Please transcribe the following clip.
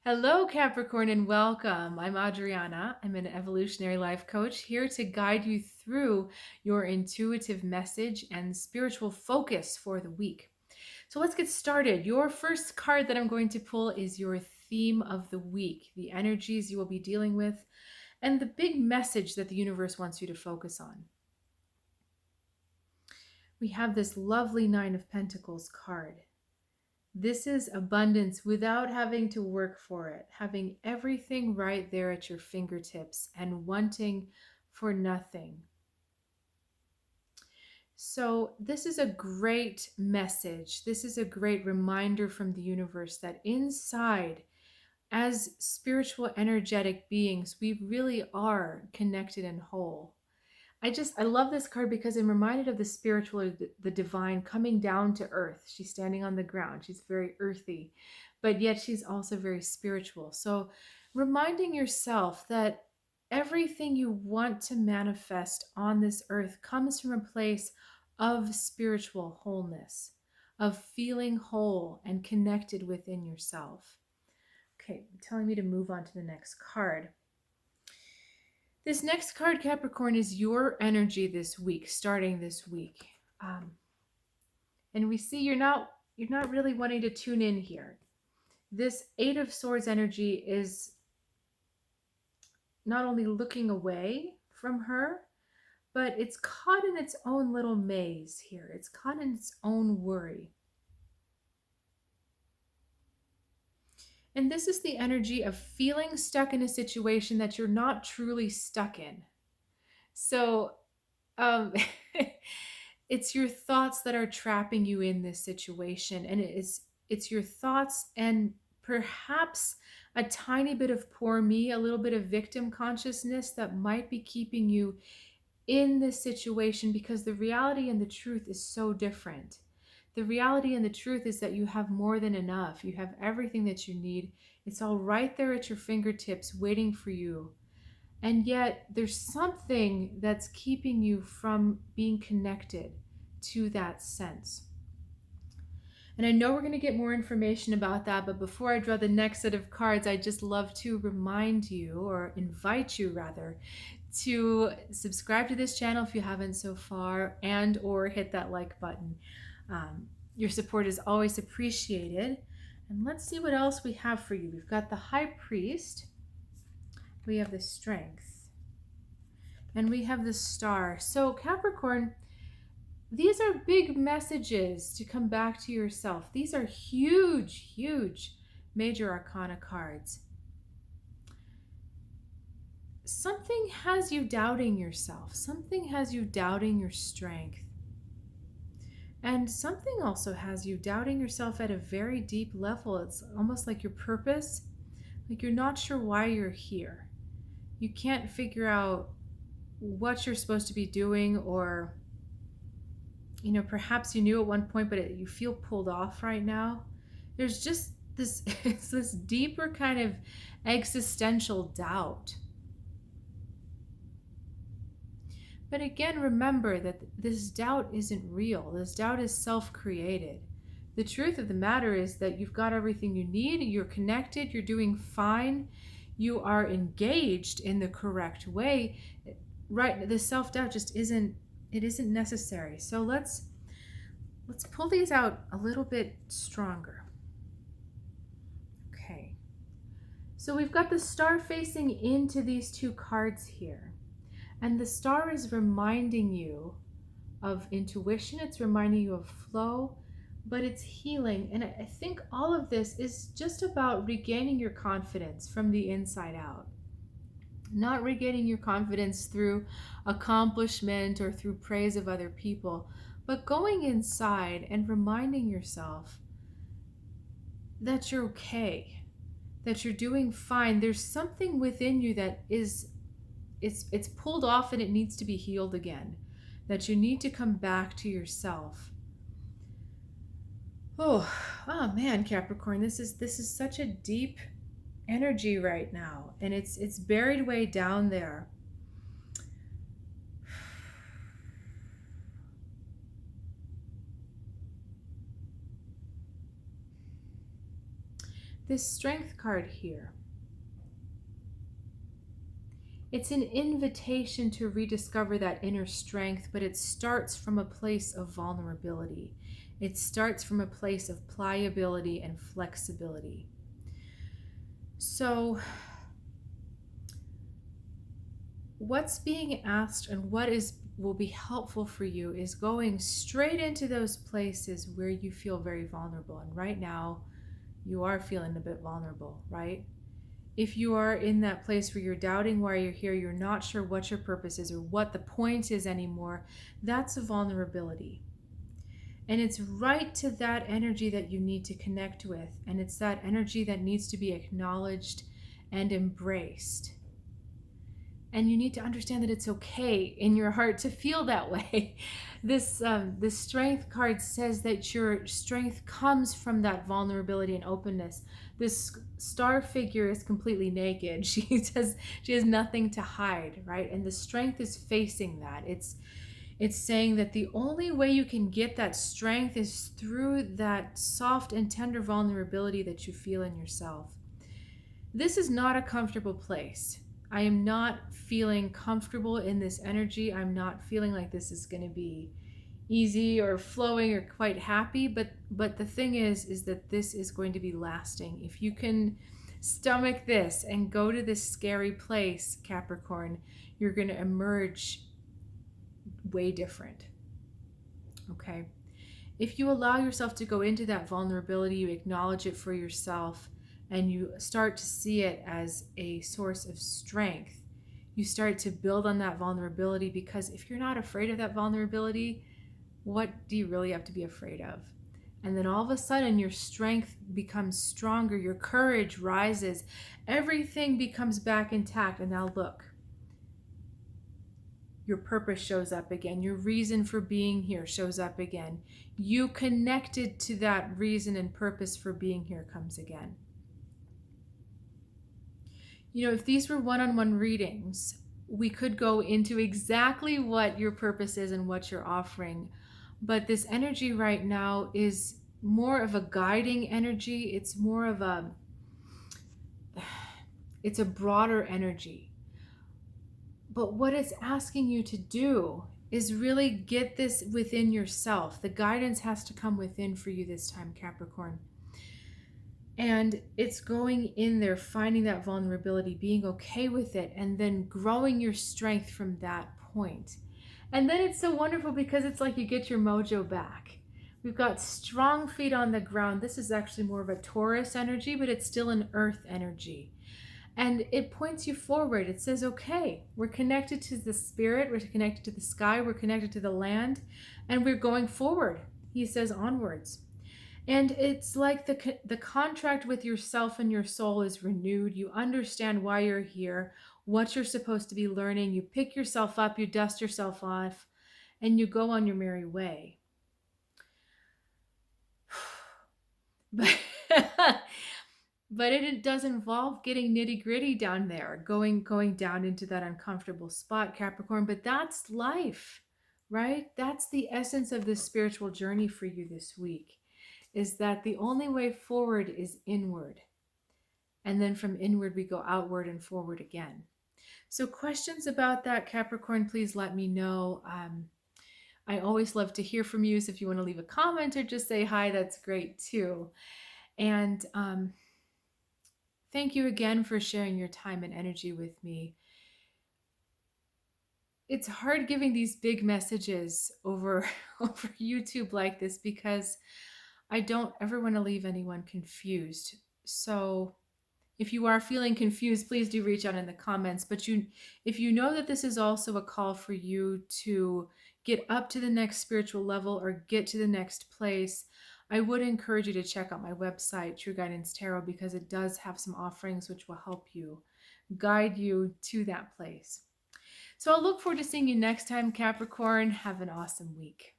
Hello, Capricorn, and welcome. I'm Adriana. I'm an Evolutionary Life Coach here to guide you through your intuitive message and spiritual focus for the week. So let's get started. Your first card that I'm going to pull is your theme of the week, the energies you will be dealing with, and the big message that the universe wants you to focus on. We have this lovely Nine of Pentacles card. This is abundance without having to work for it, having everything right there at your fingertips and wanting for nothing. So this is a great message. This is a great reminder from the universe that inside, as spiritual energetic beings, we really are connected and whole. I love this card because I'm reminded of the spiritual, or the divine coming down to earth. She's standing on the ground. She's very earthy, but yet she's also very spiritual. So reminding yourself that everything you want to manifest on this earth comes from a place of spiritual wholeness, of feeling whole and connected within yourself. Okay, telling me to move on to the next card. This next card, Capricorn, is your energy this week, starting this week. And we see you're not really wanting to tune in here. This Eight of Swords energy is not only looking away from her, but it's caught in its own little maze here. It's caught in its own worry. And this is the energy of feeling stuck in a situation that you're not truly stuck in. So it's your thoughts that are trapping you in this situation, and it's your thoughts and perhaps a tiny bit of poor me, a little bit of victim consciousness that might be keeping you in this situation, because the reality and the truth is so different. The reality and the truth is that you have more than enough. You have everything that you need. It's all right there at your fingertips waiting for you. And yet there's something that's keeping you from being connected to that sense. And I know we're going to get more information about that, but before I draw the next set of cards, I just love to remind you, or invite you rather, to subscribe to this channel if you haven't so far, and or hit that like button. Your support is always appreciated. And let's see what else we have for you. We've got the High Priest. We have the Strength. And we have the Star. So Capricorn, these are big messages to come back to yourself. These are huge, huge major arcana cards. Something has you doubting yourself. Something has you doubting your strength. And something also has you doubting yourself at a very deep level. It's almost like your purpose, like you're not sure why you're here. You can't figure out what you're supposed to be doing, or perhaps you knew at one point, but you feel pulled off right now. There's just this it's this deeper kind of existential doubt. But again, remember that this doubt isn't real. This doubt is self-created. The truth of the matter is that you've got everything you need. You're connected. You're doing fine. You are engaged in the correct way. Right? The self-doubt just isn't necessary. So let's pull these out a little bit stronger. Okay. So we've got the Star facing into these two cards here. And the Star is reminding you of intuition. It's reminding you of flow, but it's healing. And I think all of this is just about regaining your confidence from the inside out. Not regaining your confidence through accomplishment or through praise of other people, but going inside and reminding yourself that you're okay, that you're doing fine. There's something within you that is it's pulled off and it needs to be healed again, that you need to come back to yourself. Oh man, Capricorn, this is such a deep energy right now, and it's buried way down there. this Strength card here, it's an invitation to rediscover that inner strength, but it starts from a place of vulnerability. It starts from a place of pliability and flexibility. So what's being asked and what will be helpful for you is going straight into those places where you feel very vulnerable. And right now, you are feeling a bit vulnerable, right? If you are in that place where you're doubting why you're here, you're not sure what your purpose is or what the point is anymore, that's a vulnerability. And it's right to that energy that you need to connect with. And it's that energy that needs to be acknowledged and embraced. And you need to understand that it's okay in your heart to feel that way. This Strength card says that your strength comes from that vulnerability and openness. This star figure is completely naked. She says she has nothing to hide, right? And the strength is facing that. It's saying that the only way you can get that strength is through that soft and tender vulnerability that you feel in yourself. This is not a comfortable place. I am not feeling comfortable in this energy. I'm not feeling like this is going to be easy or flowing or quite happy, but the thing is that this is going to be lasting. If you can stomach this and go to this scary place, Capricorn, you're going to emerge way different. Okay? If you allow yourself to go into that vulnerability, you acknowledge it for yourself, and you start to see it as a source of strength, you start to build on that vulnerability, because if you're not afraid of that vulnerability, what do you really have to be afraid of? And then all of a sudden your strength becomes stronger, your courage rises, everything becomes back intact. And now look, your purpose shows up again. Your reason for being here shows up again. You connected to that reason and purpose for being here comes again. You know, if these were one-on-one readings, we could go into exactly what your purpose is and what you're offering. But this energy right now is more of a guiding energy. It's more of it's a broader energy. But what it's asking you to do is really get this within yourself. The guidance has to come within for you this time, Capricorn. And it's going in there, finding that vulnerability, being okay with it, and then growing your strength from that point. And then it's so wonderful because it's like you get your mojo back. We've got strong feet on the ground. This is actually more of a Taurus energy, but it's still an earth energy. And it points you forward. It says, okay, we're connected to the spirit, we're connected to the sky, we're connected to the land, and we're going forward. He says onwards. And it's like the contract with yourself and your soul is renewed. You understand why you're here, what you're supposed to be learning. You pick yourself up, you dust yourself off, and you go on your merry way. But it does involve getting nitty-gritty down there, going down into that uncomfortable spot, Capricorn. But that's life, right? That's the essence of this spiritual journey for you this week, is that the only way forward is inward. And then from inward, we go outward and forward again. So questions about that, Capricorn, please let me know. I always love to hear from you. So if you want to leave a comment or just say hi, that's great too. And thank you again for sharing your time and energy with me. It's hard giving these big messages over YouTube like this, because I don't ever want to leave anyone confused. So if you are feeling confused, please do reach out in the comments. But if you know that this is also a call for you to get up to the next spiritual level or get to the next place, I would encourage you to check out my website, True Guidance Tarot, because it does have some offerings which will help you, guide you to that place. So I'll look forward to seeing you next time, Capricorn. Have an awesome week.